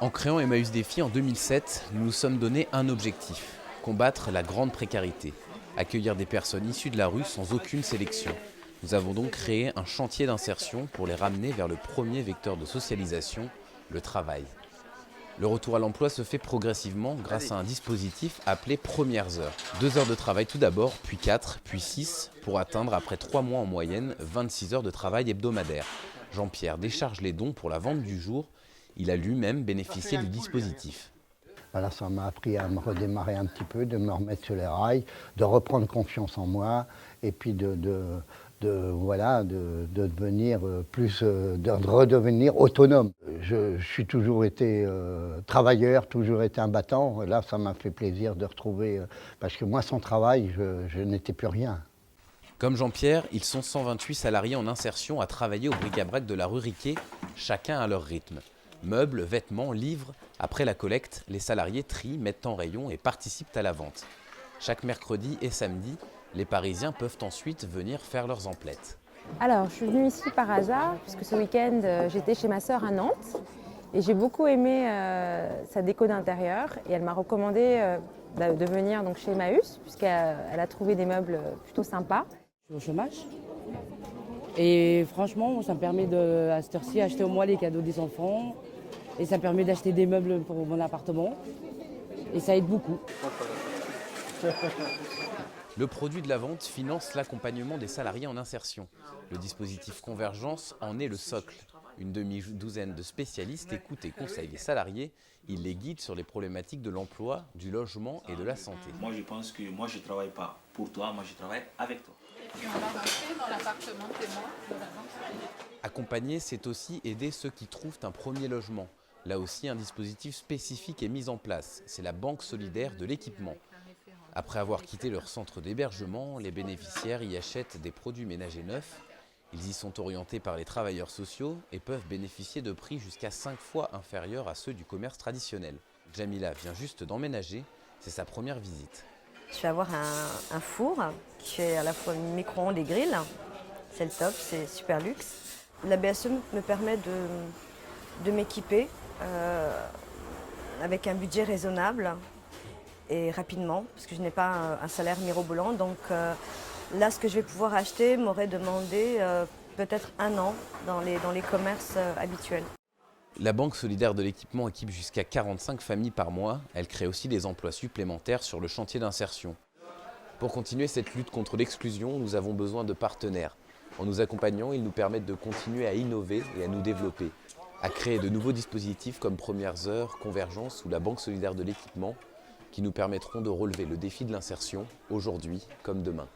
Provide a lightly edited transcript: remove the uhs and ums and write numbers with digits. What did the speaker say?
En créant Emmaüs Défi en 2007, nous nous sommes donné un objectif, combattre la grande précarité, accueillir des personnes issues de la rue sans aucune sélection. Nous avons donc créé un chantier d'insertion pour les ramener vers le premier vecteur de socialisation, le travail. Le retour à l'emploi se fait progressivement grâce à un dispositif appelé Premières Heures. 2 heures de travail tout d'abord, puis 4, puis 6, pour atteindre après 3 mois en moyenne 26 heures de travail hebdomadaire. Jean-Pierre décharge les dons pour la vente du jour. Il a lui-même bénéficié du dispositif. Voilà, ça m'a appris à me redémarrer un petit peu, de me remettre sur les rails, de reprendre confiance en moi et puis de devenir de redevenir autonome. Je suis toujours été travailleur, toujours été un battant. Là, ça m'a fait plaisir de retrouver, parce que moi, sans travail, je n'étais plus rien. Comme Jean-Pierre, ils sont 128 salariés en insertion à travailler au bric-à-brac de la rue Riquet, chacun à leur rythme. Meubles, vêtements, livres, après la collecte, les salariés trient, mettent en rayon et participent à la vente. Chaque mercredi et samedi, les Parisiens peuvent ensuite venir faire leurs emplettes. Alors, je suis venue ici par hasard, puisque ce week-end, j'étais chez ma sœur à Nantes et j'ai beaucoup aimé sa déco d'intérieur et elle m'a recommandé de venir donc, chez Emmaüs, puisqu'elle a trouvé des meubles plutôt sympas. Je suis au chômage et franchement, ça me permet à cette heure-ci acheter au moins les cadeaux des enfants et ça me permet d'acheter des meubles pour mon appartement et ça aide beaucoup. Le produit de la vente finance l'accompagnement des salariés en insertion. Le dispositif Convergence en est le socle. Une demi-douzaine de spécialistes écoutent et conseillent les salariés. Ils les guident sur les problématiques de l'emploi, du logement et de la santé. Moi, je pense que moi, je ne travaille pas pour toi, moi, je travaille avec toi. Et puis on va rentrer dans l'appartement témoin de la vente. Accompagner, c'est aussi aider ceux qui trouvent un premier logement. Là aussi, un dispositif spécifique est mis en place. C'est la Banque solidaire de l'équipement. Après avoir quitté leur centre d'hébergement, les bénéficiaires y achètent des produits ménagers neufs. Ils y sont orientés par les travailleurs sociaux et peuvent bénéficier de prix jusqu'à 5 fois inférieurs à ceux du commerce traditionnel. Jamila vient juste d'emménager, c'est sa première visite. Je vais avoir un four qui est à la fois micro-ondes et grill. C'est le top, c'est super luxe. La BSE me permet de m'équiper avec un budget raisonnable et rapidement, parce que je n'ai pas un salaire mirobolant. Donc là, ce que je vais pouvoir acheter m'aurait demandé peut-être 1 an dans les commerces habituels. La Banque solidaire de l'équipement équipe jusqu'à 45 familles par mois. Elle crée aussi des emplois supplémentaires sur le chantier d'insertion. Pour continuer cette lutte contre l'exclusion, nous avons besoin de partenaires. En nous accompagnant, ils nous permettent de continuer à innover et à nous développer, à créer de nouveaux dispositifs comme Premières Heures, Convergence ou la Banque solidaire de l'équipement, qui nous permettront de relever le défi de l'insertion, aujourd'hui comme demain.